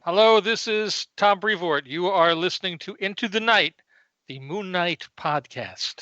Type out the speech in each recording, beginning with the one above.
Hello, this is Tom Brevoort. You are listening to Into the Night, the Moon Knight podcast.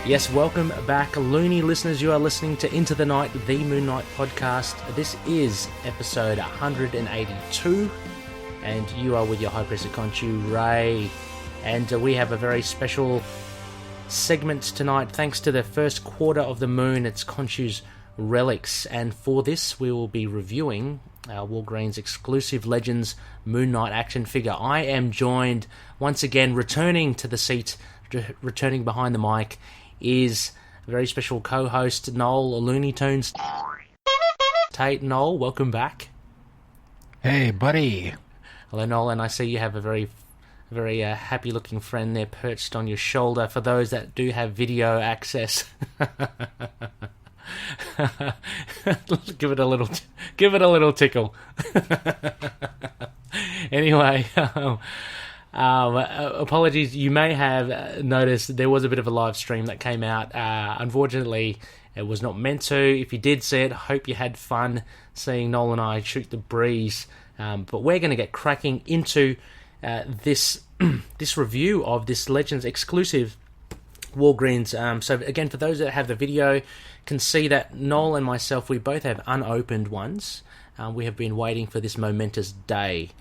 Yes, welcome back, loony listeners. You are listening to Into the Night, the Moon Knight podcast. This is episode 182, and you are with your High Priest of Khonshu, Ray. And we have a very special segment tonight, thanks to the first quarter of the moon. It's Khonshu'S RELICS, and for this we will be reviewing our Walgreens exclusive Legends Moon Knight action figure. I am joined once again, returning to the seat, returning behind the mic, is a very special co-host, Noel Looney Tunes. Tate, Noel, welcome back. Hey, buddy. Hello, Noel, and I see you have a very happy-looking friend there perched on your shoulder. For those that do have video access, give it a little tickle. Anyway. Apologies, you may have noticed there was a bit of a live stream that came out. Unfortunately, it was not meant to. If you did see it, I hope you had fun seeing Noel and I shoot the breeze. But we're going to get cracking into this review of this Legends exclusive Walgreens. So again, for those that have the video, can see that Noel and myself, we both have unopened ones. We have been waiting for this momentous day.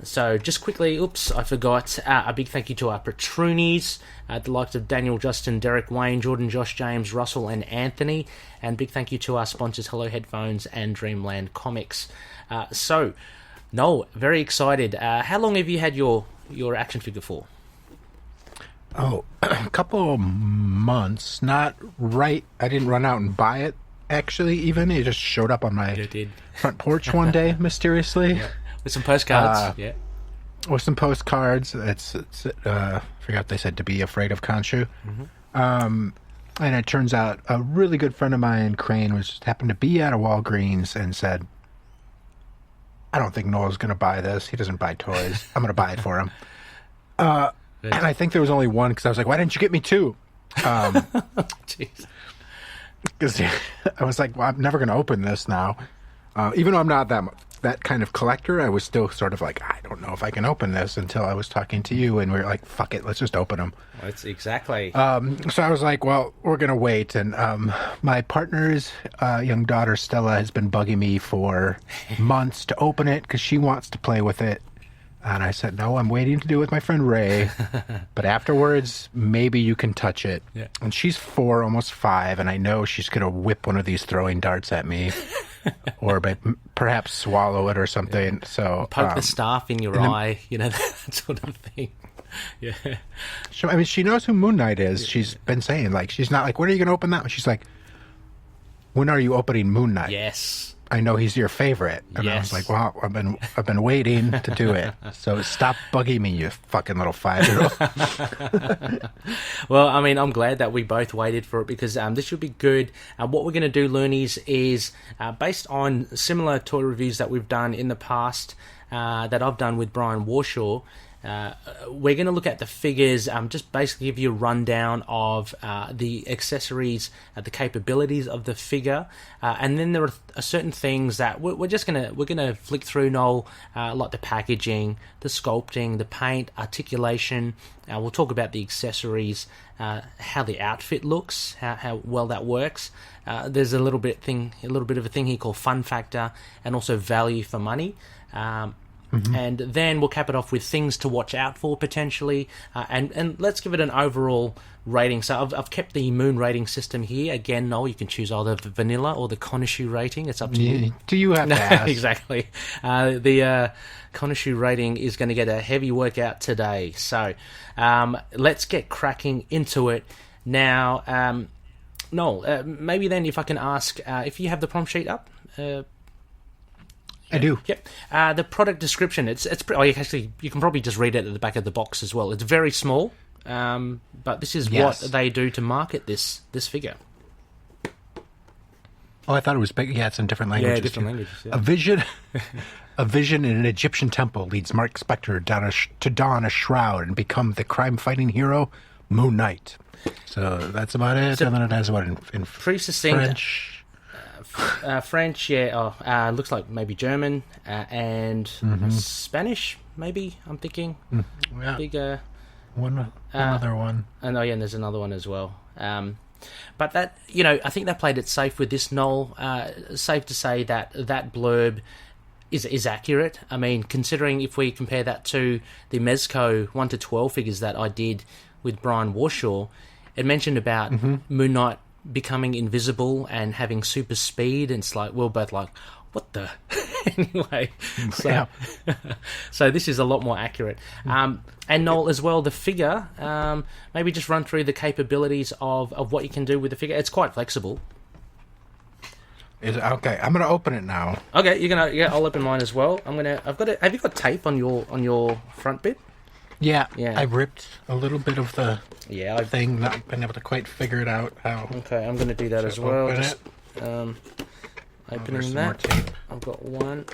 So just quickly, I forgot, a big thank you to our patroonies, the likes of Daniel, Justin, Derek, Wayne, Jordan, Josh, James, Russell and Anthony, and big thank you to our sponsors Hello Headphones and Dreamland Comics. So, Noel, very excited. How long have you had your action figure for? Oh, a couple of months, not right. I didn't run out and buy it, actually, even. It just showed up on my front porch one day, mysteriously. Yeah. With some postcards, yeah. With some postcards. It's forgot they said to be afraid of Khonshu. Mm-hmm. And it turns out a really good friend of mine, Crane, happened to be at a Walgreens and said, I don't think Noel's going to buy this. He doesn't buy toys. I'm going to buy it for him. And I think there was only one, because I was like, why didn't you get me two? Jeez. Because I was like, well, I'm never going to open this now. Even though I'm not that kind of collector, I was still sort of like, I don't know if I can open this, until I was talking to you, and we were like, fuck it, let's just open them. That's exactly. So I was like, well, we're going to wait. And my partner's young daughter, Stella, has been bugging me for months to open it because she wants to play with it. And I said, no, I'm waiting to do it with my friend Ray. But afterwards, maybe you can touch it. Yeah. And she's 4, almost 5, and I know she's going to whip one of these throwing darts at me. Or perhaps swallow it or something. Yeah. So poke the staff in your eye, that sort of thing. Yeah. So, I mean, she knows who Moon Knight is. Yeah. She's been saying, like, she's not like, when are you going to open that? She's like, when are you opening Moon Knight? Yes. I know he's your favorite. And I was like, well, I've been waiting to do it. So stop bugging me, you fucking little 5-year-old. Well, I mean, I'm glad that we both waited for it, because this should be good. What we're going to do, Loonies, is based on similar toy reviews that we've done in the past, that I've done with Brian Warshaw. We're going to look at the figures, just basically give you a rundown of the accessories, the capabilities of the figure, and then there are certain things that we're gonna flick through, Noel, like the packaging, the sculpting, the paint, articulation. We'll talk about the accessories, how the outfit looks, how well that works. There's a little bit of a thing here called fun factor, and also value for money. Mm-hmm. And then we'll cap it off with things to watch out for, potentially. And let's give it an overall rating. So I've kept the moon rating system here. Again, Noel, you can choose either the vanilla or the Khonshu rating. It's up to you. Do you have to ask? Exactly. The Khonshu rating is going to get a heavy workout today. So let's get cracking into it. Now, Noel, maybe then if I can ask, if you have the prompt sheet up. I do. Yep. The product description, it's actually, you can probably just read it at the back of the box as well. It's very small. but this is Yes. what they do to market this figure. Oh, I thought it was big. Yeah, it's in different languages. Yeah, different too. languages. Yeah. A vision in an Egyptian temple leads Mark Spector to don a shroud and become the crime-fighting hero, Moon Knight. So that's about it. So, and then it has what in pretty succinct. French. French, yeah. Oh, looks like maybe German and Spanish. Maybe I'm thinking. Yeah. Big. Another one. And and there's another one as well. But that, I think they played it safe with this, Noel. Safe to say that blurb is accurate. I mean, considering if we compare that to the Mezco 1 to 12 figures that I did with Brian Warshaw, it mentioned about Moon Knight becoming invisible and having super speed, and it's like, we're both like, what the? Anyway, so, so this is a lot more accurate. And Noel, as well, the figure, maybe just run through the capabilities of what you can do with the figure. It's quite flexible. Okay, I'm gonna open it now. Okay, you're gonna. Yeah, I'll open mine as well. Have you got tape on your front bit? Yeah, Yeah. I ripped a little bit of the Yeah. thing, not been able to quite figure it out how. Okay, I'm gonna do that as to well. open Just it. opening There's some more that. tape. I've got one.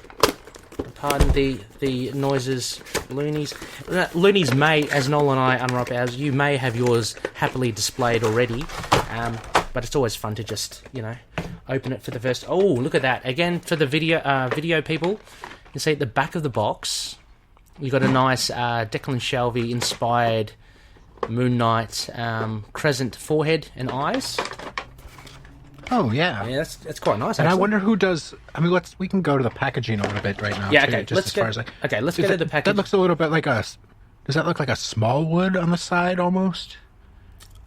Pardon the noises, loonies. Loonies may, as Noel and I unwrap ours, you may have yours happily displayed already, but it's always fun to just, open it for the first... Oh, look at that. Again, for the video people, you see at the back of the box, you got a nice Declan Shalvey-inspired Moon Knight crescent forehead and eyes. Oh yeah, Yeah, that's quite nice. and I actually. wonder who does. I mean, we can go to the packaging a little bit right now. Yeah, too, okay. Just Let's as far get. as Let's get to the package. That looks a little bit like a. Does that look like a small wood on the side almost?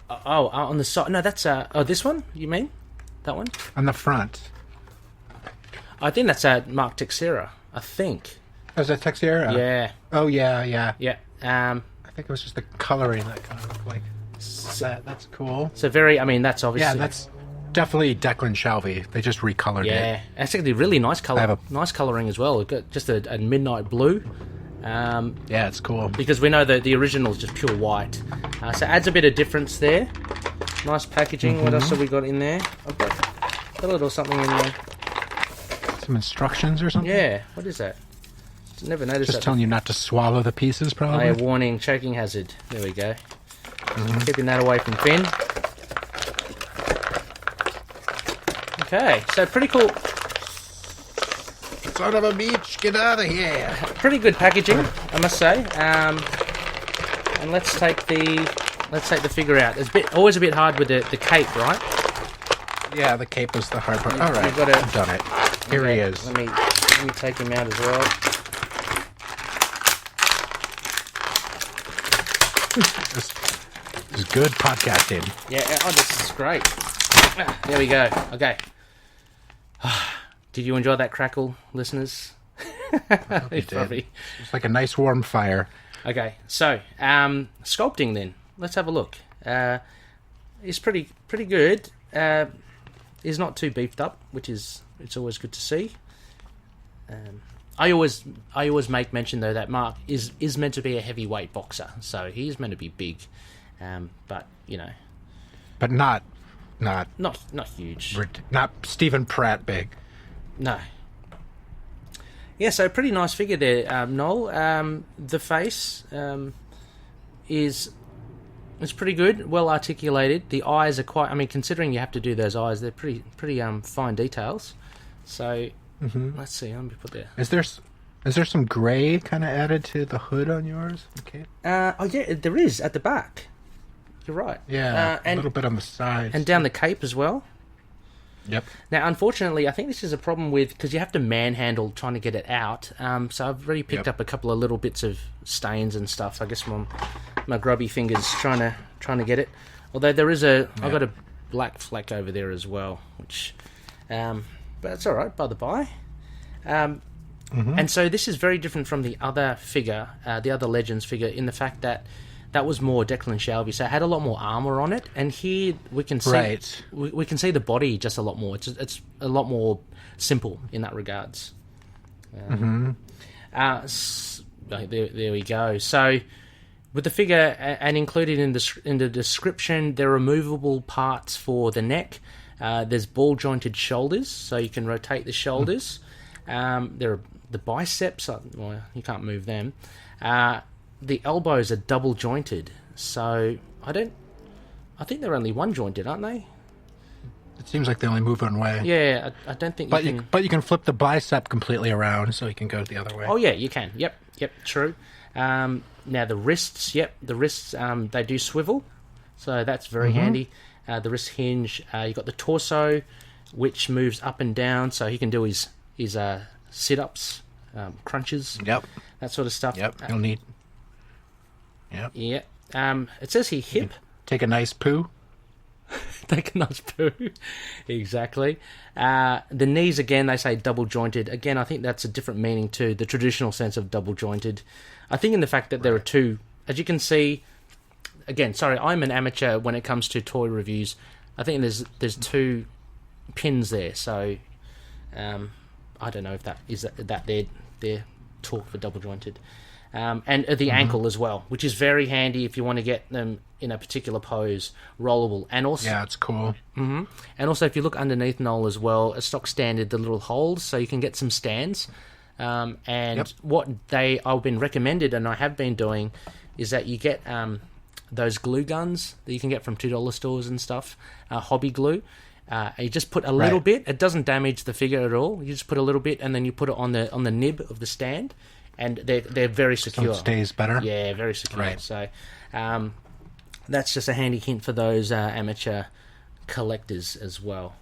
On the side. No, that's this one. You mean that one? On the front. I think that's Mark Texera. I think. Oh, is that Texiera? Yeah. Oh yeah. Yeah. I think it was just the coloring that kind of looked like that. That's cool. So very. I mean, that's obviously. Yeah, that's definitely Declan Shalvey. They just recolored it. Yeah, it's actually really nice color. I Nice coloring as well. It got just a midnight blue. Yeah, it's cool. Because we know that the original is just pure white, so it adds a bit of difference there. Nice packaging. What else have we got in there? I've got a little something in there. Some instructions or something? Yeah. What is that? Never noticed Just that. telling you not to swallow the pieces, probably. Warning, choking hazard. There we go. Keeping that away from Finn. Okay, so pretty cool. Son of a bitch, get out of here! Pretty good packaging, I must say. And let's take the figure out. It's always a bit hard with the cape, right? Yeah, the cape was the hard part. All right, You've gotta- I've done it. Here he is. Let me take him out as well. This is good podcasting. Yeah, this is great. There we go. Okay. Did you enjoy that crackle, listeners? You did. It's like a nice warm fire. Okay, so sculpting then. Let's have a look. It's pretty good. Is not too beefed up, which is it's always good to see. I always make mention though that Mark is meant to be a heavyweight boxer, so he is meant to be big, but But not huge. Not Stephen Pratt big. No. Yeah, so pretty nice figure there, Noel. The face is pretty good, well articulated. The eyes are quite. I mean, considering you have to do those eyes, they're pretty fine details. So let's see. Let me put there. Is there some gray kind of added to the hood on yours? Okay. Oh yeah, there is at the back. You're right. Yeah, a and little bit on the sides. and down the cape as well. Yep. Now, unfortunately, I think this is a problem with because you have to manhandle trying to get it out. So I've already picked up a couple of little bits of stains and stuff. I guess my grubby fingers trying to get it. Although there is I've got a black fleck over there as well, which, but it's all right by the by. And so this is very different from the other figure, the other Legends figure, in the fact that was more Declan Shalvey, so it had a lot more armor on it. And here we can see we can see the body just a lot more. It's a lot more simple in that regards. There we go. So With the figure, and included in the description, there are removable parts for the neck. There's ball-jointed shoulders, so you can rotate the shoulders. There are the biceps. Well, you can't move them. The elbows are double-jointed, so I think they're only one-jointed, aren't they? It seems like they only move one way. Yeah, I don't think But you can flip the bicep completely around, so you can go the other way. Oh, yeah, you can. Yep, true. Now, the wrists, they do swivel, so that's very handy. The wrist hinge. You've got the torso, which moves up and down, so he can do his sit-ups, crunches, that sort of stuff. You'll need... Yeah. It says here hip. Take a nice poo. Take a nice poo. Exactly. The knees, again, they say double jointed. Again, I think that's a different meaning to the traditional sense of double jointed. I think in the fact that there are two, as you can see, again, sorry, I'm an amateur when it comes to toy reviews. I think there's two pins there, so I don't know if that is that their talk for double jointed. And the ankle as well, which is very handy if you want to get them in a particular pose, rollable. And also, it's cool. And also, if you look underneath Noel as well, a stock standard, the little holes, so you can get some stands. What I've been recommended, and I have been doing, is that you get those glue guns that you can get from $2 stores and stuff, hobby glue. You just put a little bit. It doesn't damage the figure at all. You just put a little bit, and then you put it on the nib of the stand. And they're very secure. So it stays better? Yeah, very secure. So that's just a handy hint for those amateur collectors as well.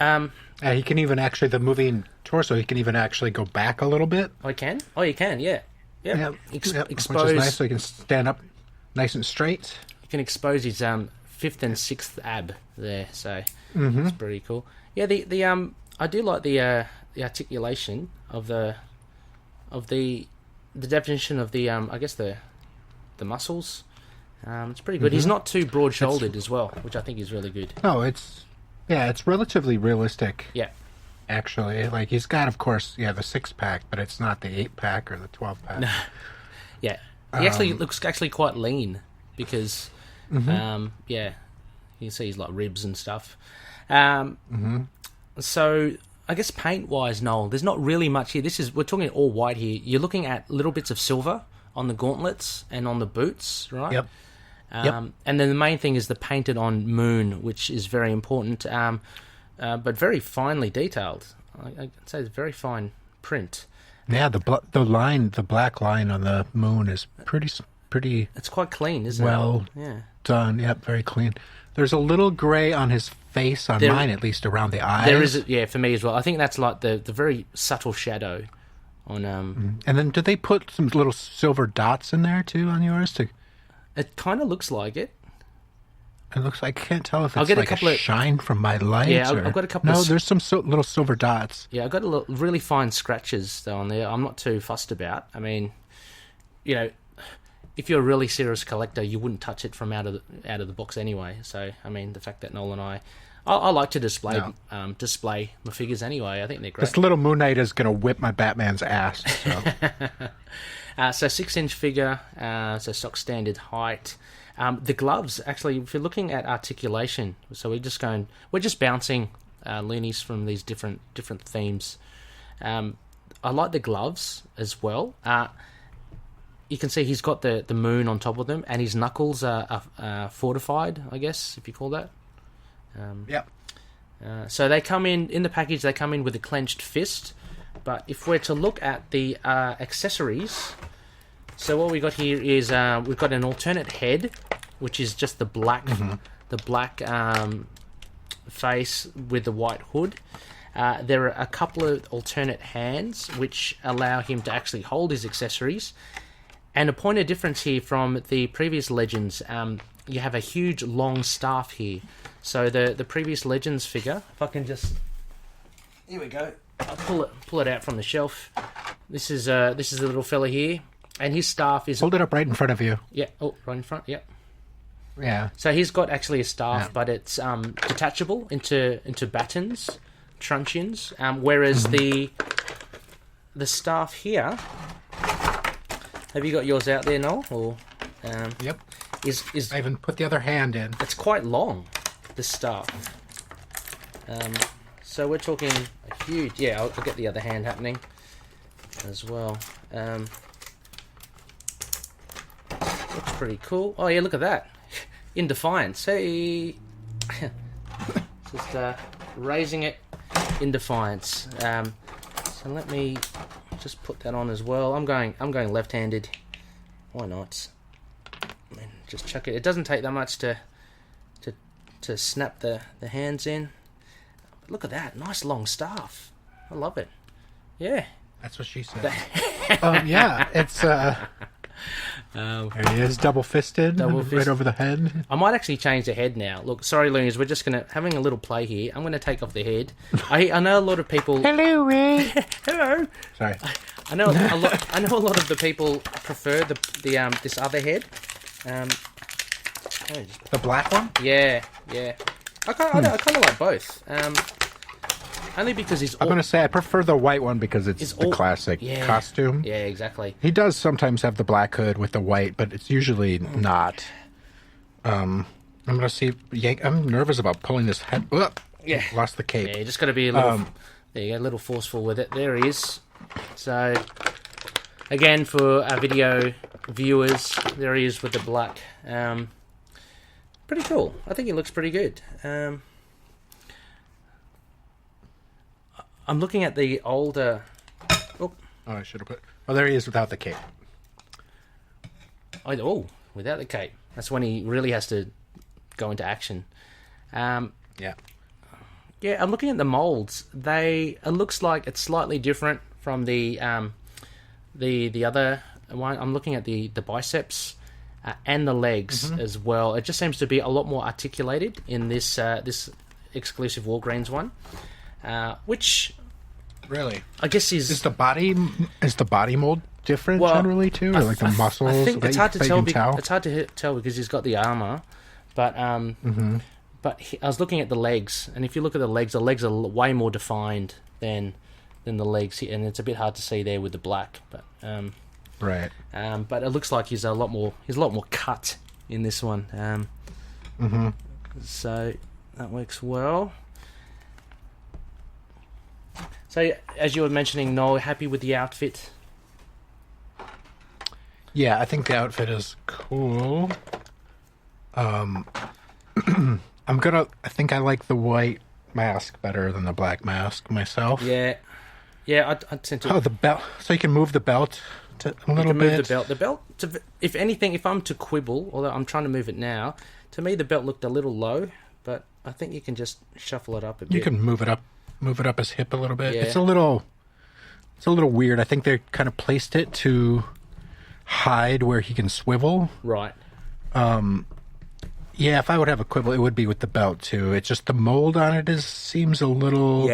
He can even actually, the moving torso, he can even actually go back a little bit. Oh, he can? Oh, you can, yeah. Expose. Which is nice, so he can stand up nice and straight. You can expose his 5th and 6th ab there, so it's pretty cool. Yeah, I do like the articulation of the definition of the I guess the muscles. It's pretty good. He's not too broad-shouldered as well, which I think is really good. No, it's relatively realistic. Yeah, actually, like he's got, of course, the 6-pack, but it's not the 8-pack or the 12-pack. Yeah, he actually looks quite lean because you can see his like ribs and stuff. So I guess paint-wise, Noel, there's not really much here. We're talking all white here. You're looking at little bits of silver on the gauntlets and on the boots, right? Yep. And then the main thing is the painted-on moon, which is very important, but very finely detailed. I'd say it's very fine print. Yeah, the black line on the moon is pretty. It's quite clean, isn't it? Well done. Yep, very clean. There's a little gray on his face, on mine at least, around the eyes. There is, for me as well. I think that's like the very subtle shadow on. And then, did they put some little silver dots in there too on yours? It kind of looks like it. It looks like, I can't tell if it's like a shine from my light. Yeah, I've got a couple. No, there's some little silver dots. Yeah, I've got really fine scratches though on there. I'm not too fussed about. I mean, if you're a really serious collector, you wouldn't touch it from out of the box anyway. So, I mean, the fact that Noel and I like to display my figures anyway. I think they're great. This little Moon Knight is going to whip my Batman's ass. So, so 6-inch figure, so stock standard height. The gloves, actually, if you're looking at articulation, so we're just bouncing loonies from these different themes. I like the gloves as well. You can see he's got the moon on top of them, and his knuckles are fortified, I guess, if you call that. So they come in the package, they come in with a clenched fist. But if we're to look at the accessories, so what we got here is we've got an alternate head, which is just the black face with the white hood. There are a couple of alternate hands, which allow him to actually hold his accessories. And a point of difference here from the previous Legends, you have a huge long staff here. So the previous Legends figure, if I can just, here we go, I'll pull it out from the shelf. This is a little fella here, and his staff is... Hold it up right in front of you. Yeah, right in front, yeah. Yeah. So he's got actually a staff, but it's detachable into batons, truncheons, whereas the staff here Have you got yours out there, Noel? Or Yep. is I even put the other hand in. it's quite long, this stuff. So we're talking a huge. Yeah, I'll get the other hand happening as well. Looks pretty cool. Oh yeah, look at that. In Defiance. Hey, just raising it in Defiance. So let me just put that on as well. I'm going left-handed. Why not? Just chuck it. It doesn't take that much to snap the hands in. But look at that, nice long staff. I love it. Yeah. That's what she said. Yeah, it's there he is, double-fisted, right over the head. I might actually change the head now. Look, sorry, Loonies, we're just having a little play here. I'm gonna take off the head. I know a lot of people. Hello, Ray. Hello. Sorry. I know a lot of the people prefer this other head. The black one? Yeah. I kind of like both. Only because I'm going to say I prefer the white one because it's the classic costume. Yeah, exactly. He does sometimes have the black hood with the white, but it's usually not. I'm going to see. I'm nervous about pulling this head. Yeah. Lost the cape. Yeah, you just got to be a little. There you go, a little forceful with it. There he is. So, again, for our video viewers, there he is with the black. Pretty cool. I think he looks pretty good. I'm looking at the older. Oh, I should have put. Oh, there he is without the cape. Oh, without the cape. That's when he really has to go into action. Yeah. Yeah, I'm looking at the molds. It looks like it's slightly different from the other one. I'm looking at the biceps and the legs as well. It just seems to be a lot more articulated in this this exclusive Walgreens one, which really, I guess is the body mold different generally too, or like the muscles? I think it's hard to tell. It's hard to tell because he's got the armor, but But I was looking at the legs, and if you look at the legs are way more defined than the legs, and it's a bit hard to see there with the black. But right. But it looks like he's a lot more cut in this one. So that works well. So as you were mentioning, Noel, happy with the outfit? Yeah, I think the outfit is cool. I think I like the white mask better than the black mask myself. Yeah, I tend to. Oh, the belt. So you can move the belt a little bit. Move the belt. If anything, if I'm to quibble, although I'm trying to move it now, to me the belt looked a little low, but I think you can just shuffle it up a bit. You can move it up his hip a little bit. Yeah. It's a little weird. I think they kind of placed it to hide where he can swivel. Right. Yeah, if I would have a quibble, it would be with the belt too. It's just the mold on it seems a little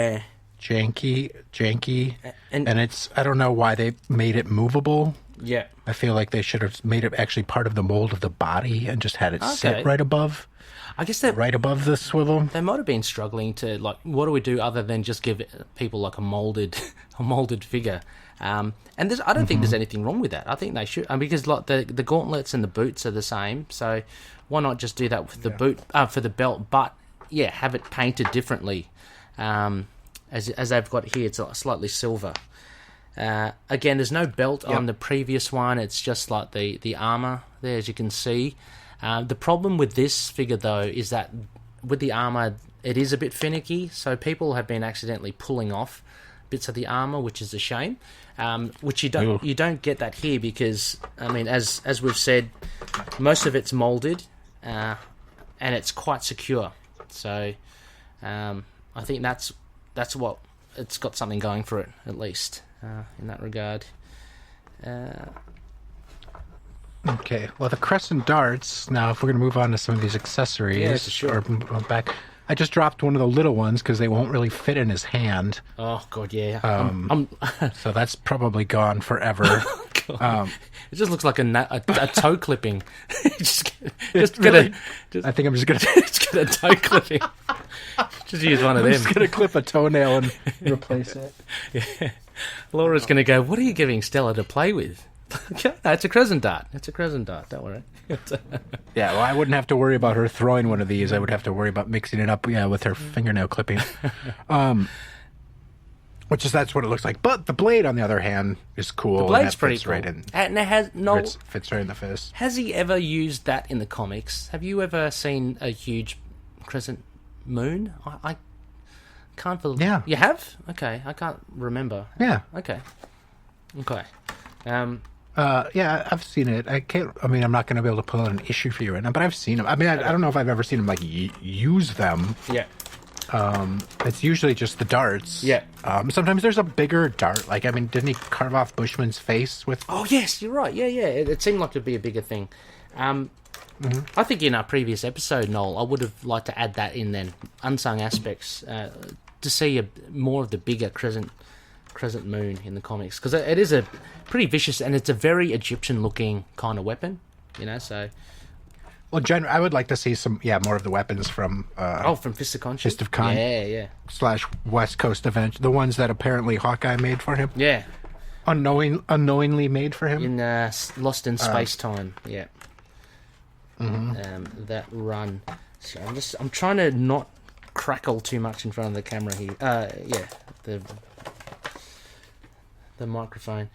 janky, and it's I don't know why they made it movable. Yeah, I feel like they should have made it actually part of the mold of the body and just had it set right above. I guess that right above the swivel. They might have been struggling to what do we do other than just give people like a molded figure. And I don't think there's anything wrong with that. I think they should, because the gauntlets and the boots are the same. So why not just do that with the boot for the belt? But have it painted differently. As they've got here, it's slightly silver. Again, there's no belt on the previous one. It's just like the armor there, as you can see. The problem with this figure, though, is that with the armor, it is a bit finicky. So people have been accidentally pulling off bits of the armor, which is a shame. Which you don't get that here because, I mean, as we've said, most of it's molded and it's quite secure. So I think that's what it's got something going for it, at least in that regard. Okay, well, the crescent darts. Now, if we're going to move on to some of these accessories, sure. Or back. I just dropped one of the little ones because they won't really fit in his hand. Oh God, yeah. So that's probably gone forever. It just looks like a toe clipping. I think I'm just gonna get a toe clipping. Just use one of them. I'm just gonna clip a toenail and replace it. Yeah. Laura's gonna go, "What are you giving Stella to play with?" It's a crescent dart. It's a crescent dart. Don't worry. Yeah, well, I wouldn't have to worry about her throwing one of these. I would have to worry about mixing it up, with her fingernail clipping. That's what it looks like. But the blade, on the other hand, is cool. The blade's pretty cool. Right in, and it fits right in the fist. Has he ever used that in the comics? Have you ever seen a huge crescent moon? I can't believe... Yeah. You have? Okay, I can't remember. Yeah. Okay. Yeah, I've seen it. I'm not going to be able to pull out an issue for you right now, but I've seen them. I mean, I don't know if I've ever seen them, use them. Yeah. It's usually just the darts. Yeah. Sometimes there's a bigger dart. Didn't he carve off Bushman's face with... Oh, yes, you're right. Yeah. It seemed like it'd be a bigger thing. I think in our previous episode, Noel, I would have liked to add that in then, unsung aspects, to see more of the bigger crescent moon in the comics, because it is a pretty vicious, and it's a very Egyptian-looking kind of weapon, so... Well, I would like to see some, more of the weapons from... from Fist of Khonshu? Fist of Khonshu. Yeah. / West Coast Event, the ones that apparently Hawkeye made for him. Yeah. Unknowingly made for him. In Lost in Space-Time, yeah. Mm-hmm. That run. So I'm trying to not crackle too much in front of the camera here. The microphone.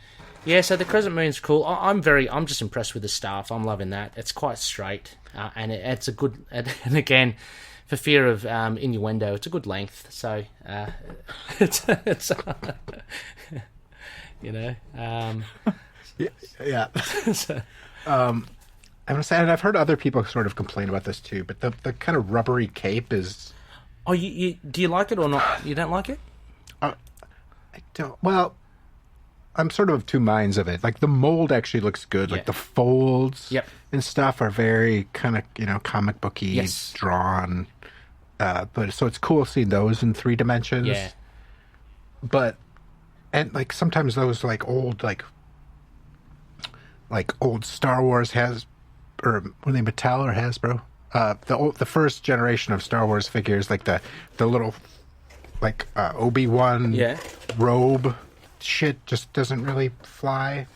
Yeah, so the crescent moon's cool. I'm just impressed with the staff. I'm loving that. It's quite straight, and it's a good. And again, for fear of innuendo, it's a good length. So it's Yeah. So, I was saying, I've heard other people sort of complain about this too, but the kind of rubbery cape is... Oh, you do you like it or not? You don't like it? I don't... Well, I'm sort of two minds of it. The mold actually looks good. Yeah. The folds and stuff are very kind of, comic booky, drawn. But so it's cool seeing those in 3 dimensions. Yeah. But, and sometimes those old, old Star Wars or were they Mattel or Hasbro? The first generation of Star Wars figures, the little Obi-Wan robe shit just doesn't really fly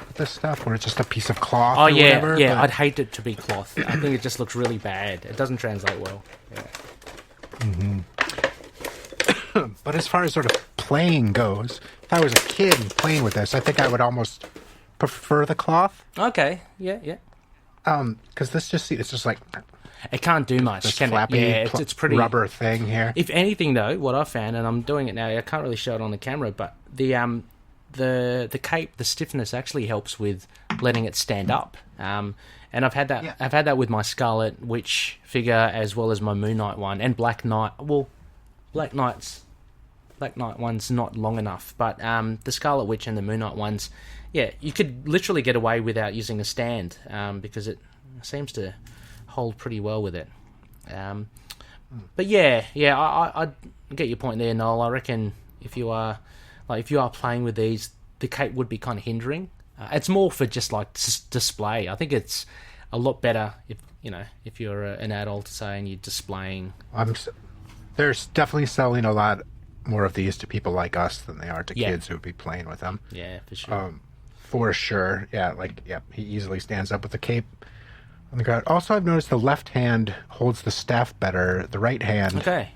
with this stuff, where it's just a piece of cloth. Oh, or yeah, whatever, yeah. but... I'd hate it to be cloth. I think it just looks really bad. It doesn't translate well. Yeah. Mm-hmm. But as far as sort of playing goes, if I was a kid and playing with this, I think I would almost prefer the cloth. Okay. Yeah. Because it's just it can't do much. This can flappy, it? Yeah, it's pretty rubber thing here. If anything, though, what I found, and I'm doing it now, I can't really show it on the camera, but the cape, the stiffness actually helps with letting it stand up. And I've had that. Yeah. I've had that with my Scarlet Witch figure as well as my Moon Knight one and Black Knight. Well, Black Knight one's not long enough, but the Scarlet Witch and the Moon Knight ones, yeah, you could literally get away without using a stand because it seems to hold pretty well with it. But I get your point there, Noel. I reckon if you are playing with these, the cape would be kind of hindering. It's more for just display. I think it's a lot better if you're an adult, say, and you're displaying. They're definitely selling a lot more of these to people like us than they are to kids who would be playing with them. Yeah, for sure. For sure. Yeah, he easily stands up with the cape on the ground. Also, I've noticed the left hand holds the staff better. The right hand, okay,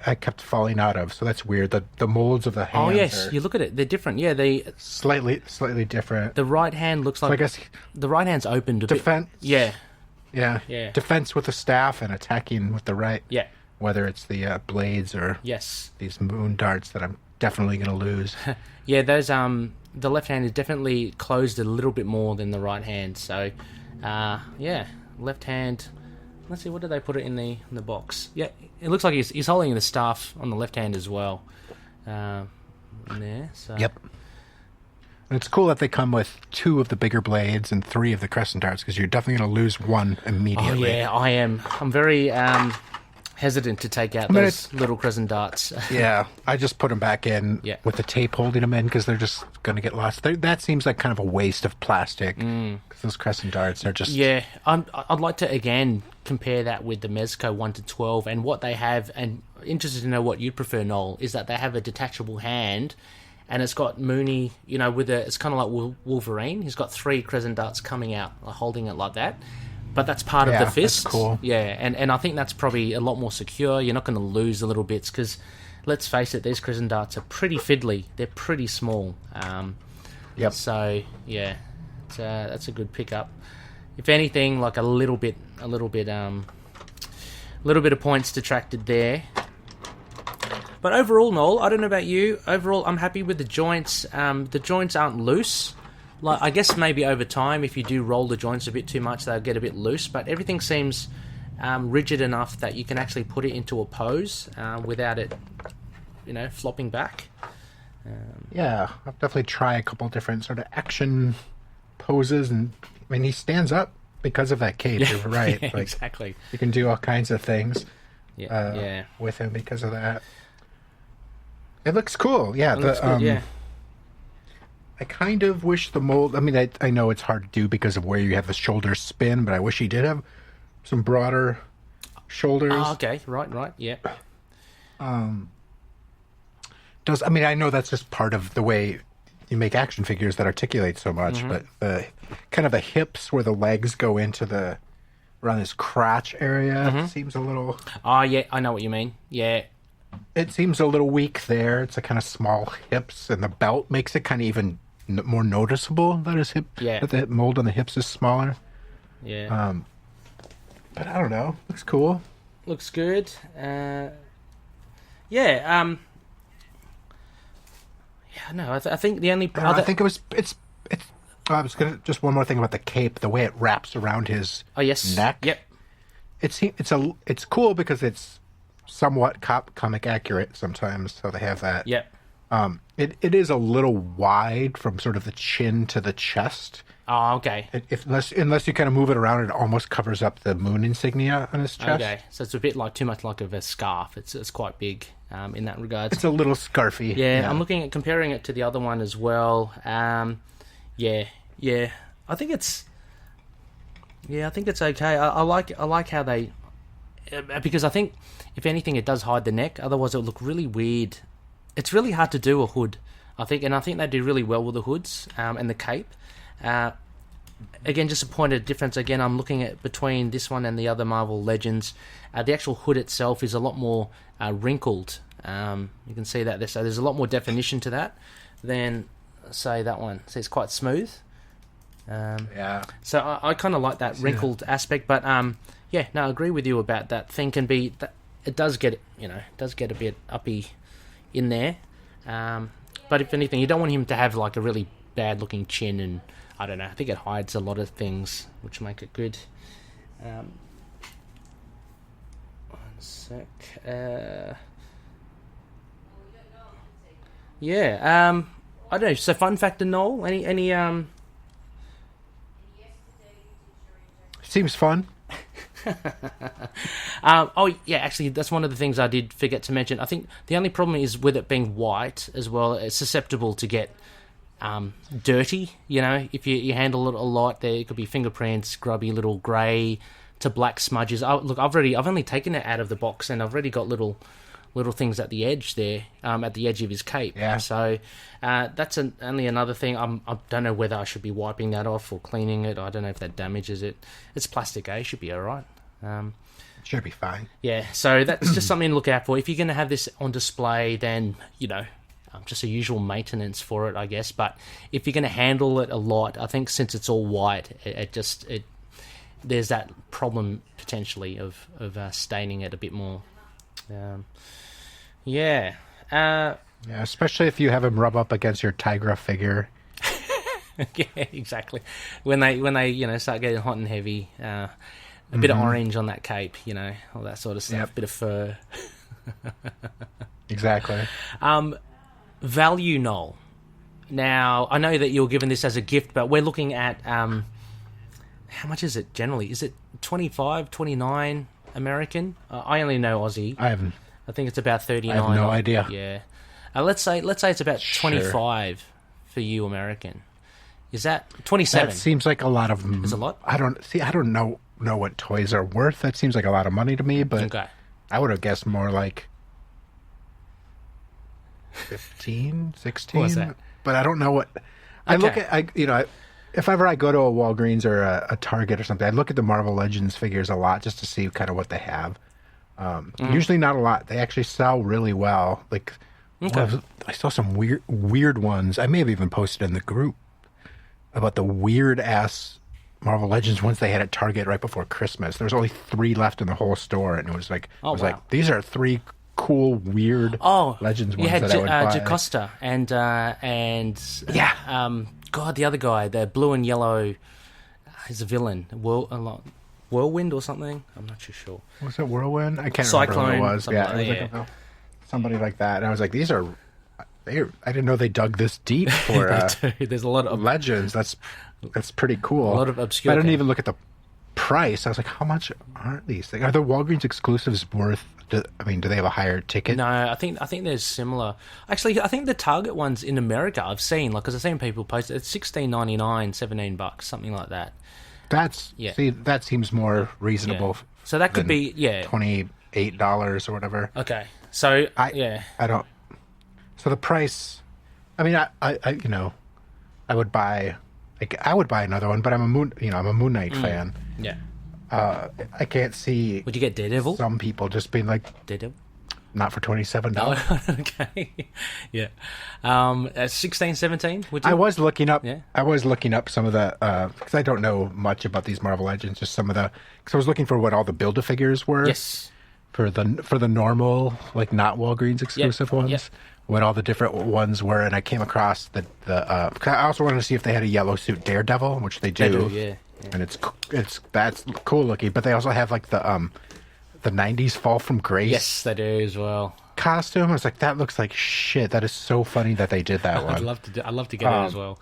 I kept falling out of. So that's weird. The molds of the hands. Oh yes, you look at it; they're different. Yeah, they slightly different. The right hand looks like. So I guess the right hand's opened a defense. Bit. Yeah. Defense with the staff and attacking with the right. Yeah. Whether it's the blades or these moon darts that I'm definitely going to lose. Yeah, those the left hand is definitely closed a little bit more than the right hand. So, left hand. Let's see, what did they put it in the box? Yeah, it looks like he's holding the staff on the left hand as well. There. So. Yep. And it's cool that they come with 2 of the bigger blades and 3 of the crescent darts, because you're definitely going to lose one immediately. Oh yeah, I am. I'm very hesitant to take out those little crescent darts. Yeah, I just put them back in with the tape holding them in, because they're just going to get lost. That seems like kind of a waste of plastic, because those crescent darts are just... Yeah, I'd like to, again, compare that with the Mezco 1 to 12 and what they have, and interested to know what you'd prefer, Noel, is that they have a detachable hand, and it's got Mooney, it's kind of like Wolverine. He's got 3 crescent darts coming out, holding it like that. But that's part of the fist. That's cool. Yeah, and I think that's probably a lot more secure. You're not going to lose the little bits because, let's face it, these crescent darts are pretty fiddly. They're pretty small. Yep. So yeah, that's a good pickup. If anything, like a little bit of points detracted there. But overall, Noel, I don't know about you. Overall, I'm happy with the joints. The joints aren't loose. Like, I guess maybe over time, if you do roll the joints a bit too much, they'll get a bit loose. But everything seems rigid enough that you can actually put it into a pose without it, flopping back. Yeah, I'll definitely try a couple different sort of action poses, and I mean, he stands up because of that cape. You're right. Yeah, exactly. You can do all kinds of things. Yeah. With him because of that. It looks cool. Yeah. It looks good, yeah. I kind of wish the mold. I mean, I know it's hard to do because of where you have the shoulders spin, but I wish he did have some broader shoulders. Oh, okay. Right. Yeah. I mean, I know that's just part of the way you make action figures that articulate so much, but the kind of the hips where the legs go into around this crotch area seems a little. Oh yeah, I know what you mean. Yeah. It seems a little weak there. It's a kind of small hips, and the belt makes it kind of even more noticeable that his hip, that the mold on the hips is smaller. Yeah. But I don't know. Looks cool. Looks good. Yeah. No, I think the only. I think it's. I was gonna just one more thing about the cape. The way it wraps around his neck. Yep. It's cool because it's somewhat comic accurate sometimes. So they have that. Yep. It is a little wide from sort of the chin to the chest. Oh, okay. Unless you kind of move it around, it almost covers up the moon insignia on his chest. Okay, so it's a bit too much like of a scarf. It's quite big in that regard. It's a little scarfy. Yeah, I'm looking at comparing it to the other one as well. Yeah. I think it's okay. I like how they, because I think if anything it does hide the neck. Otherwise it'll look really weird. It's really hard to do a hood, I think, and I think they do really well with the hoods and the cape. Again, just a point of difference. Again, I'm looking at between this one and the other Marvel Legends. The actual hood itself is a lot more wrinkled. You can see that there. So there's a lot more definition to that than, say, that one. So it's quite smooth. Yeah. So I kind of like that wrinkled aspect, but I agree with you about that. Thing can be that it does get a bit uppy in there. But if anything, you don't want him to have like a really bad looking chin, and I don't know. I think it hides a lot of things which make it good. One sec. I don't know. So fun factor, Noel. Any Seems fun. Actually, that's one of the things I did forget to mention. I think the only problem is with it being white as well. It's susceptible to get dirty. If you handle it a lot, there could be fingerprints, grubby little grey to black smudges. I've only taken it out of the box, and I've already got little things at the edge there, at the edge of his cape. Yeah. So that's only another thing. I don't know whether I should be wiping that off or cleaning it. I don't know if that damages it. It's plastic, Should be all right. Should be fine. Yeah, so that's just something to look out for. If you're going to have this on display, then, just a usual maintenance for it, I guess. But if you're going to handle it a lot, I think since it's all white, there's that problem potentially of staining it a bit more. Yeah, especially if you have him rub up against your Tigra figure. Yeah, exactly. When they start getting hot and heavy, a bit of orange on that cape, all that sort of stuff. Yep. Bit of fur. Exactly. Value, Noel. Now, I know that you're given this as a gift, but we're looking at how much is it generally? Is it 25, 29 American? I only know Aussie. I think it's about 39. I have no idea. Yeah. Let's say it's about 25 for you American. Is that 27? That seems like a lot of. Is a lot? I don't know what toys are worth. That seems like a lot of money to me, but okay. I would have guessed more like 15, 16. What's that? But I don't know what. I look at, if ever I go to a Walgreens or a Target or something, I look at the Marvel Legends figures a lot just to see kind of what they have. Usually not a lot. They actually sell really well. Like, I saw some weird ones. I may have even posted in the group about the weird ass Marvel Legends ones they had at Target right before Christmas. There was only 3 left in the whole store, and it was like, like, these are 3 cool, weird Legends ones that I would buy. Jocasta and God, the other guy, the blue and yellow, he's a villain. Whirlwind or something? I'm not too sure. Was it Whirlwind? I can't Cyclone, remember who it was. Yeah, it was like somebody like that. And I was like, these are... I didn't know they dug this deep for There's a lot of Legends. That's pretty cool. A lot of obscure. But I didn't even look at the price. I was like, how much aren't these things? Are the Walgreens exclusives worth... do they have a higher ticket? No, I think there's similar. Actually, I think the Target ones in America I've seen, because I've seen people post it. It's $16.99, $17, something like that. See, that seems more reasonable. Yeah. So that could be $28 or whatever. Okay, so I don't. So the price. I mean, I would buy. I would buy another one, but I'm a Moon Knight fan. Yeah. I can't see. Would you get Daredevil? Some people just being like, Daredevil? Not for $27. Oh, okay. Yeah. 16, 17? Would you? I was looking up. Yeah. I was looking up some of the because I don't know much about these Marvel Legends. Just some of the because I was looking for what all the Build-A-Figures were. Yes. For the normal, like not Walgreens exclusive ones. Yep. What all the different ones were, and I came across the I also wanted to see if they had a yellow suit Daredevil, which they do. Yeah. And that's cool looking, but they also have like the 90s Fall from Grace. Yes, they do as well. Costume. I was like, that looks like shit. That is so funny that they did that one. I'd love to get it as well.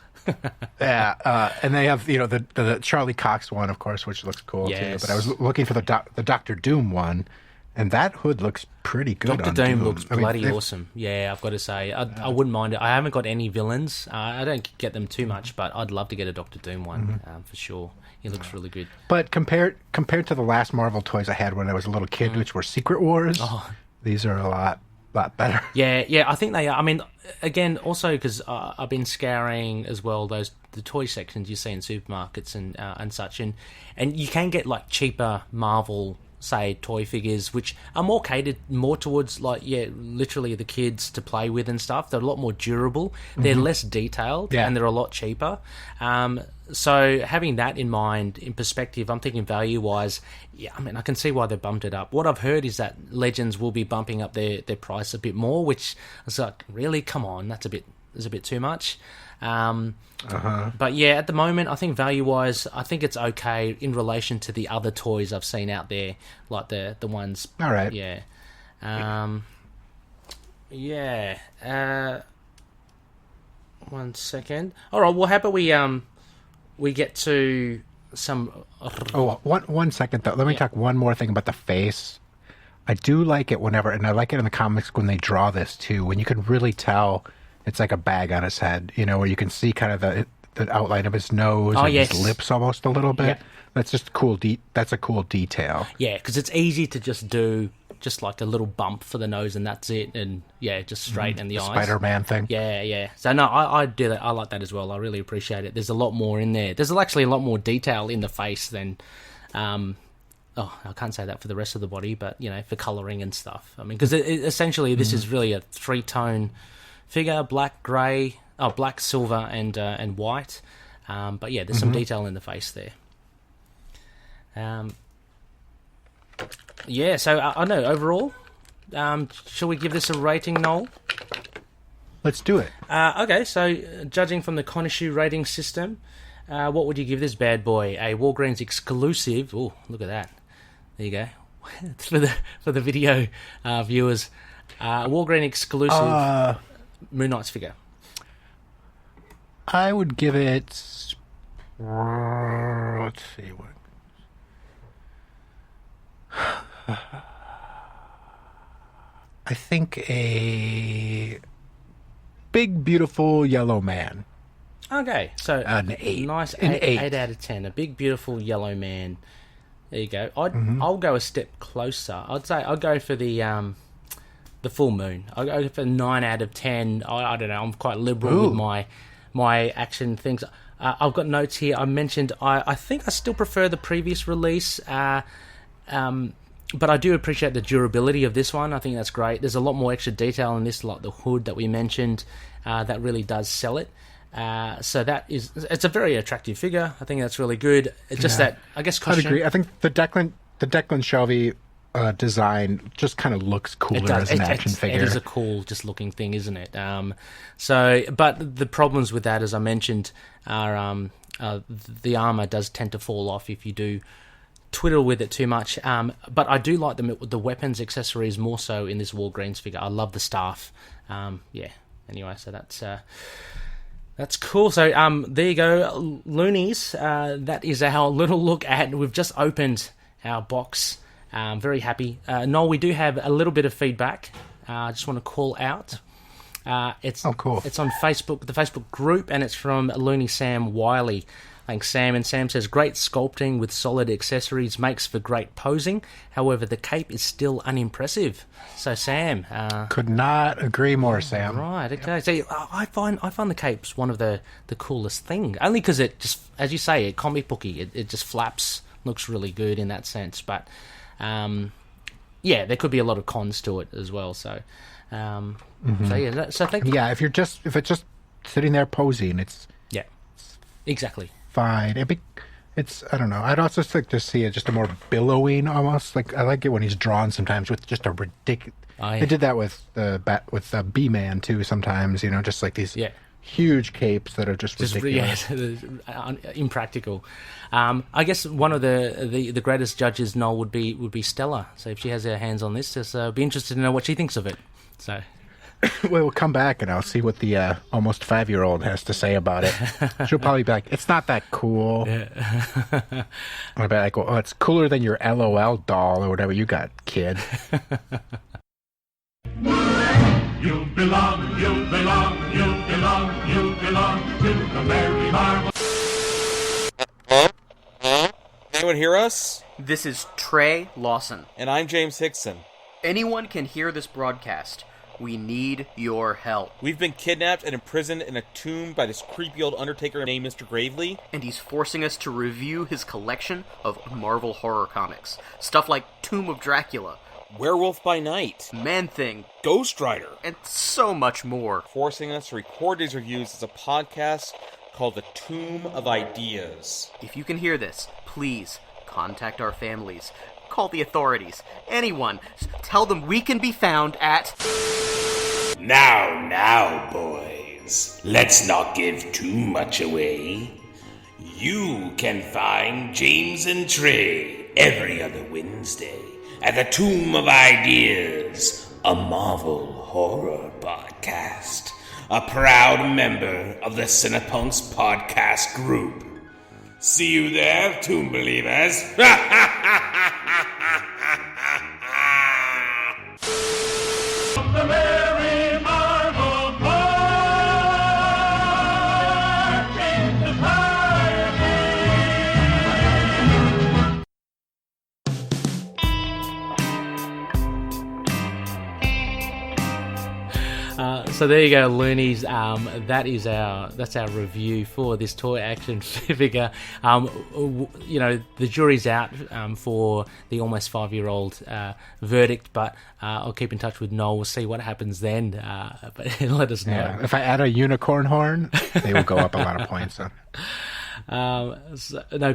Yeah, and they have the Charlie Cox one, of course, which looks cool too. But I was looking for the Doctor Doom one. And that hood looks pretty good. Dr. Doom looks bloody awesome. Yeah, I've got to say. I wouldn't mind it. I haven't got any villains. I don't get them too much, but I'd love to get a Dr. Doom one for sure. He looks really good. But compared to the last Marvel toys I had when I was a little kid, which were Secret Wars, these are a lot better. Yeah, I think they are. I mean, again, also because I've been scouring as well the toy sections you see in supermarkets and such, and you can get like cheaper Marvel, say, toy figures which are more catered more towards literally the kids to play with and stuff. They're a lot more durable, they're less detailed, and they're a lot cheaper. So having that in mind, in perspective, I'm thinking value wise, I mean, I can see why they bumped it up. What I've heard is that Legends will be bumping up their price a bit more, which I was like, really, come on, that's a bit too much. But yeah, at the moment, I think value-wise, I think it's okay in relation to the other toys I've seen out there, like the ones. All right. Yeah. One second. All right. Well, how about we get to some. Oh, one second though. Let me talk one more thing about the face. I do like it whenever, and I like it in the comics when they draw this too, when you can really tell. It's like a bag on his head, where you can see kind of the outline of his nose and his lips almost a little bit. Yeah. That's just cool. That's a cool detail. Yeah, because it's easy to just do just like a little bump for the nose and that's it, and just straight in the eyes. Spider-Man thing. Yeah. So no, I do that. I like that as well. I really appreciate it. There's a lot more in there. There's actually a lot more detail in the face than. I can't say that for the rest of the body, but for colouring and stuff. I mean, because essentially this is really a 3-tone. Figure, black, grey, black, silver, and white. But yeah, there's some detail in the face there. So I know, overall, shall we give this a rating, Noel? Let's do it. Okay, so judging from the KHONSHU'S rating system, what would you give this bad boy? A Walgreens exclusive. Oh, look at that. There you go. It's for the video viewers. Walgreens exclusive... Moon Knight's figure. I would give it. Let's see what. I think a big, beautiful yellow man. Okay, so an 8. Nice an 8 out of 10. A big, beautiful yellow man. There you go. I'll go a step closer. I'd say I'll go for the the full moon. I go for 9 out of 10. I don't know. I'm quite liberal with my action things. I've got notes here. I mentioned I think I still prefer the previous release, but I do appreciate the durability of this one. I think that's great. There's a lot more extra detail in this, like the hood that we mentioned, that really does sell it. So it's a very attractive figure. I think that's really good. It's just that, I guess, I'd agree. I think the Declan Shelby design just kind of looks cooler as an action figure. It is a cool, just looking thing, isn't it? But the problems with that, as I mentioned, are the armor does tend to fall off if you do twiddle with it too much. But I do like the weapons accessories more so in this Walgreens figure. I love the staff. Anyway, so that's cool. So there you go, Loonies. That is our little look at. We've just opened our box. Very happy. Noel, we do have a little bit of feedback. I just want to call out. It's cool. It's on Facebook, the Facebook group, and it's from Looney Sam Wiley. Thanks, Sam. And Sam says, great sculpting with solid accessories makes for great posing. However, the cape is still unimpressive. So, Sam, could not agree more, Sam. Right. Okay. So I find the cape's one of the coolest thing. Only because it just, as you say, comic booky. It just flaps. Looks really good in that sense, but. There could be a lot of cons to it as well. So, so thank you. Yeah, if it's just sitting there posing, it's exactly fine. It's I don't know. I'd also like to see it just a more billowing, almost like I like it when he's drawn sometimes with just a ridiculous. They did that with the B-Man too. Sometimes just like these. Huge capes that are just ridiculous. Impractical. I guess one of the greatest judges, Noel, would be Stella. So if she has her hands on this, just be interested to know what she thinks of it. So we'll come back and I'll see what the almost 5-year-old has to say about it. She'll probably be like, "It's not that cool." Yeah. I'll be like, "Oh, it's cooler than your LOL doll or whatever you got, kid." You belong to the Mary Marvel. Anyone hear us? This is Trey Lawson. And I'm James Hickson. Anyone can hear this broadcast. We need your help. We've been kidnapped and imprisoned in a tomb by this creepy old undertaker named Mr. Gravely. And he's forcing us to review his collection of Marvel horror comics. Stuff like Tomb of Dracula, Werewolf by Night, Man-Thing, Ghost Rider, and so much more. Forcing us to record these reviews as a podcast called The Tomb of Ideas. If you can hear this, please contact our families. Call the authorities. Anyone. Tell them we can be found at... Now, boys. Let's not give too much away. You can find James and Trey every other Wednesday at the Tomb of Ideas, a Marvel horror podcast, a proud member of the Cinepunks podcast group. See you there, Tomb Believers. The Mary Marvel Marching Society. So there you go, Loonies. That's our review for this toy action figure. The jury's out for the almost 5-year-old verdict, but I'll keep in touch with Noel. We'll see what happens then. But let us know. Yeah, if I add a unicorn horn, they will go up a lot of points.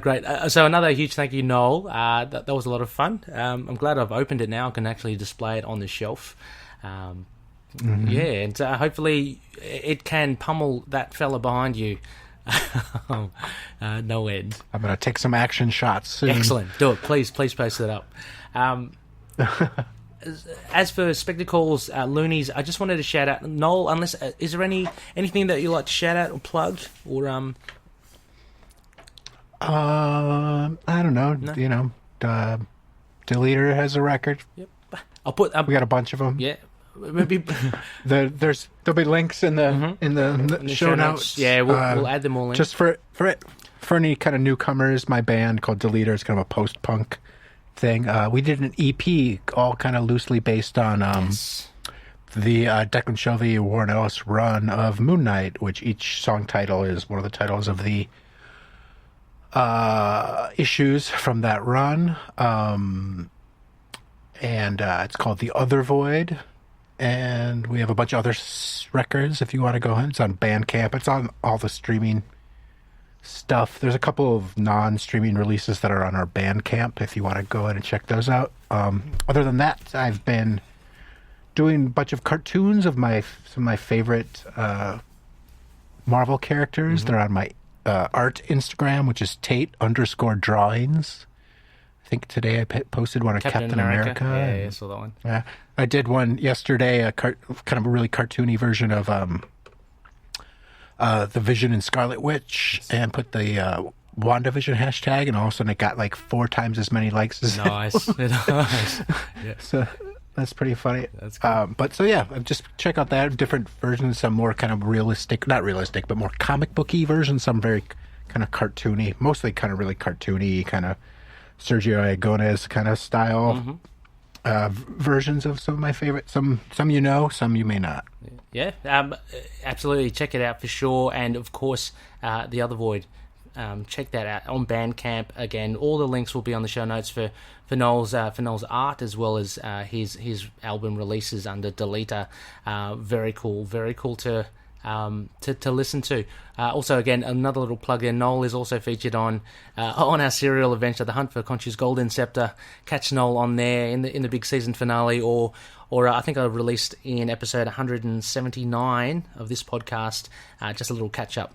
Great. So another huge thank you, Noel. That was a lot of fun. I'm glad I've opened it now. I can actually display it on the shelf. Yeah, and hopefully it can pummel that fella behind you. No end. I'm going to take some action shots soon. Excellent. Do it. Please post it up. As for spectacles, Loonies, I just wanted to shout out Noel. Unless is there anything that you like to shout out or plug or I don't know. No? Deleter has a record. Yep. I'll put. We got a bunch of them. Yeah. Maybe there'll be links in the show notes. Yeah, we'll add them all in. Just for any kind of newcomers, my band called Deleter is kind of a post-punk thing. We did an EP all kind of loosely based on the Declan Shelby Warren Ellis run of Moon Knight, which each song title is one of the titles of the issues from that run. And it's called The Other Void. And we have a bunch of other records if you want to go in. It's on Bandcamp. It's on all the streaming stuff. There's a couple of non-streaming releases that are on our Bandcamp if you want to go in and check those out. Other than that, I've been doing a bunch of cartoons of some of my favorite Marvel characters. They're on my art Instagram, which is Tate_drawings. I think today I posted one of Captain America. Yeah, I saw that one. Yeah, I did one yesterday, kind of a really cartoony version of the Vision and Scarlet Witch, and put the WandaVision hashtag, and all of a sudden it got like 4 times as many likes as Nice. Nice. Yeah. So that's pretty funny. That's cool. But so yeah, just check out that different versions. Some more kind of realistic, not realistic, but more comic booky versions. Some very kind of cartoony, mostly kind of really cartoony, kind of Sergio Aragonés kind of style versions of some of my favorites. Some you know, some you may not. Yeah, absolutely. Check it out for sure. And of course, The Other Void. Check that out on Bandcamp. Again, all the links will be on the show notes for Noel's art, as well as his album releases under Deleter. Very cool to listen to. Also, again, another little plug there. Noel is also featured on our serial adventure, The Hunt for Khonshu'S Golden Scepter. Catch Noel on there in the big season finale, or I think I released in episode 179 of this podcast, just a little catch up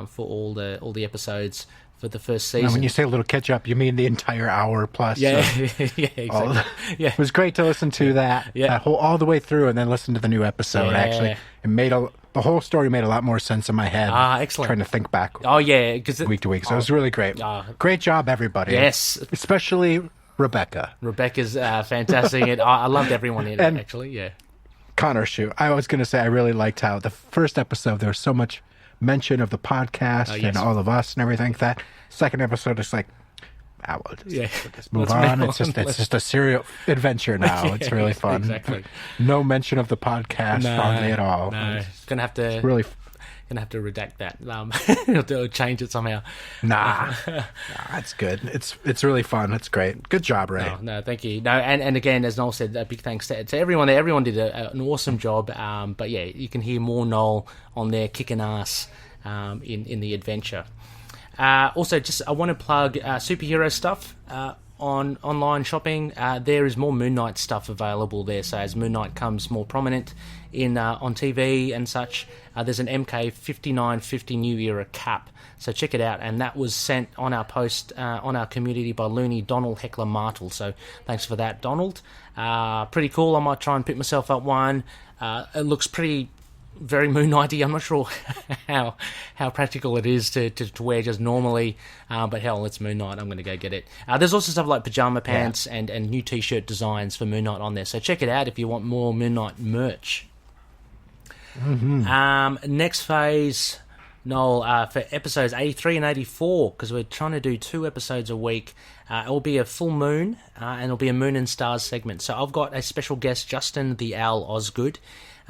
for all the episodes for the first season. Now, when you say a little catch up, you mean the entire hour plus? Yeah, yeah, exactly. Yeah, it was great to listen to that. Yeah, all the way through, and then listen to the new episode. Yeah. Actually, it made the whole story made a lot more sense in my head. Excellent. Trying to think back. Oh yeah, because week to week, so it was really great. Great job, everybody. Yes, especially Rebecca. Rebecca's fantastic. I loved everyone in it. Actually, yeah. KHONSHU. I was going to say I really liked how the first episode there was so much mention of the podcast and all of us and everything. That second episode is like, we'll just move on. It's just a serial adventure now. Yeah, it's really fun. Exactly. No mention of the podcast hardly at all. No, gonna have to redact that. I'll change it somehow. Nah, that's good. It's really fun. It's great. Good job, Ray. No, thank you. No, and again, as Noel said, a big thanks to everyone there. Everyone did an awesome job. But yeah, you can hear more Noel on there kicking ass in the adventure. Also, I want to plug superhero stuff on online shopping. There is more Moon Knight stuff available there. So as Moon Knight comes more prominent on TV and such, there's an MK 5950 New Era cap. So check it out. And that was sent on our post on our community by Looney Donald Heckler Martel. So thanks for that, Donald. Pretty cool. I might try and pick myself up one. It looks very Moon Knighty. I'm not sure how practical it is to wear just normally, but hell, it's Moon Knight. I'm going to go get it. There's also stuff like pajama pants and new t-shirt designs for Moon Knight on there, so check it out if you want more Moon Knight merch. Next phase, Noel, for episodes 83 and 84, because we're trying to do 2 episodes a week. It will be a full moon, and it'll be a Moon and Stars segment. So I've got a special guest, Justin the Owl Osgood.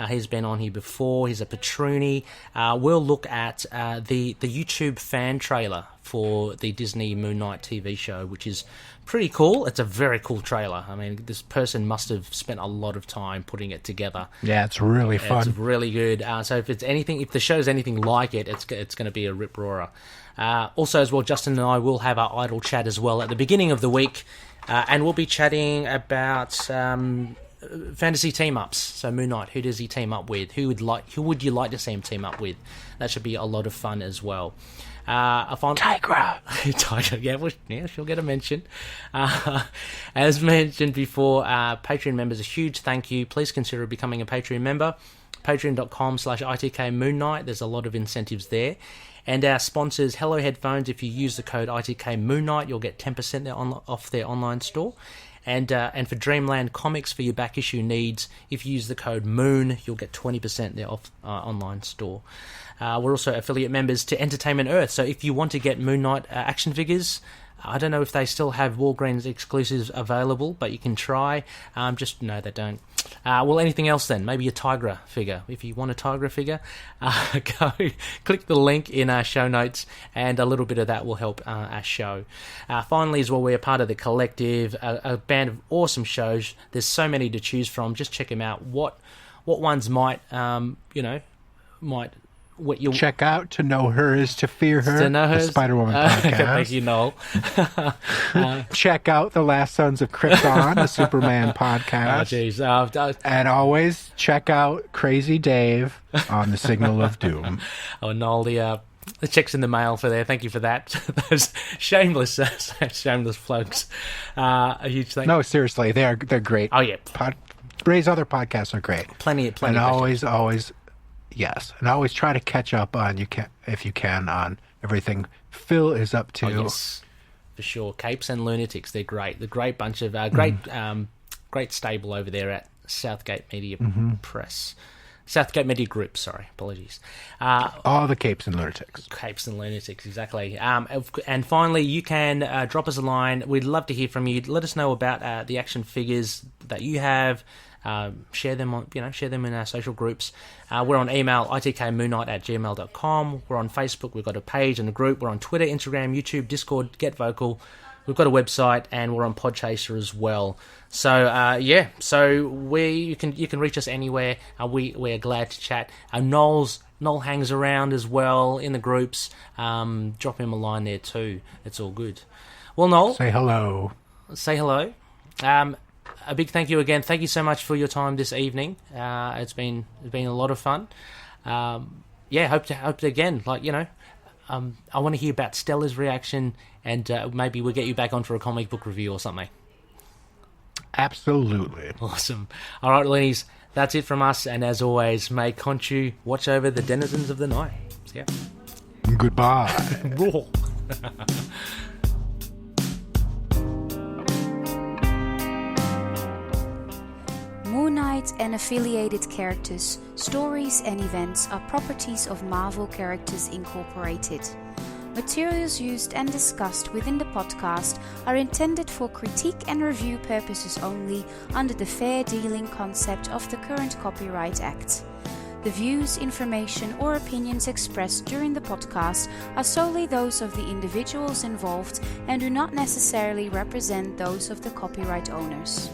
He's been on here before. He's a patroony. We'll look at the YouTube fan trailer for the Disney Moon Knight TV show, which is pretty cool. It's a very cool trailer. I mean, this person must have spent a lot of time putting it together. Yeah, it's really fun. It's really good. So if the show's anything like it, it's going to be a rip-roarer. Also, as well, Justin and I will have our idle chat as well at the beginning of the week, and we'll be chatting about fantasy team-ups. So Moon Knight, who does he team up with? Who would you like to see him team up with? That should be a lot of fun as well. Tigra. Tigra, yeah, she'll get a mention. As mentioned before, Patreon members, a huge thank you. Please consider becoming a Patreon member. Patreon.com/ITK Moon Knight. There's a lot of incentives there. And our sponsors, Hello Headphones. If you use the code ITK Moon Knight, you'll get 10% off their online store. And for Dreamland Comics, for your back issue needs, if you use the code MOON, you'll get 20% there off online store. We're also affiliate members to Entertainment Earth, so if you want to get Moon Knight action figures, I don't know if they still have Walgreens exclusives available, but you can try. Just no, they don't. Well, anything else then? Maybe a Tigra figure. If you want a Tigra figure, go click the link in our show notes, and a little bit of that will help our show. Finally, as well, we're part of the Collective, a band of awesome shows. There's so many to choose from. Just check them out. What ones might what you check out. To know her is to fear her. To know her, the Spider-Woman podcast. Thank you, Noel. Check out the Last Sons of Krypton, the Superman podcast. Oh, jeez. And always check out Crazy Dave on the Signal of Doom. Oh, Noel, the check's in the mail for there. Thank you for that. Those shameless plugs. A huge thank. No, seriously, they're great. Oh yeah, Ray's other podcasts are great. Plenty. And always. Yes, and always try to catch up on if you can on everything Phil is up to. Oh, yes, for sure. Capes and Lunatics, they're great. The great bunch of great stable over there at Southgate Media Press, Southgate Media Group. Sorry, apologies. All the Capes and Lunatics. Capes and Lunatics, exactly. And finally, you can drop us a line. We'd love to hear from you. Let us know about the action figures that you have. Share them in our social groups. We're on email, itkmoonnight@gmail.com. We're on Facebook. We've got a page and a group. We're on Twitter, Instagram, YouTube, Discord, Get Vocal. We've got a website, and we're on Podchaser as well. So you can reach us anywhere. We're glad to chat. Noel hangs around as well in the groups. Drop him a line there too. It's all good. Well, Noel, say hello. A big thank you again. Thank you so much for your time this evening. It's been a lot of fun. Hope to again. I want to hear about Stella's reaction, and maybe we'll get you back on for a comic book review or something. Absolutely. Awesome. All right, Lennies, that's it from us. And as always, may Khonshu watch over the denizens of the night. See ya. Goodbye. Moon Knight and affiliated characters, stories and events are properties of Marvel Characters Incorporated. Materials used and discussed within the podcast are intended for critique and review purposes only under the fair dealing concept of the current Copyright Act. The views, information or opinions expressed during the podcast are solely those of the individuals involved and do not necessarily represent those of the copyright owners.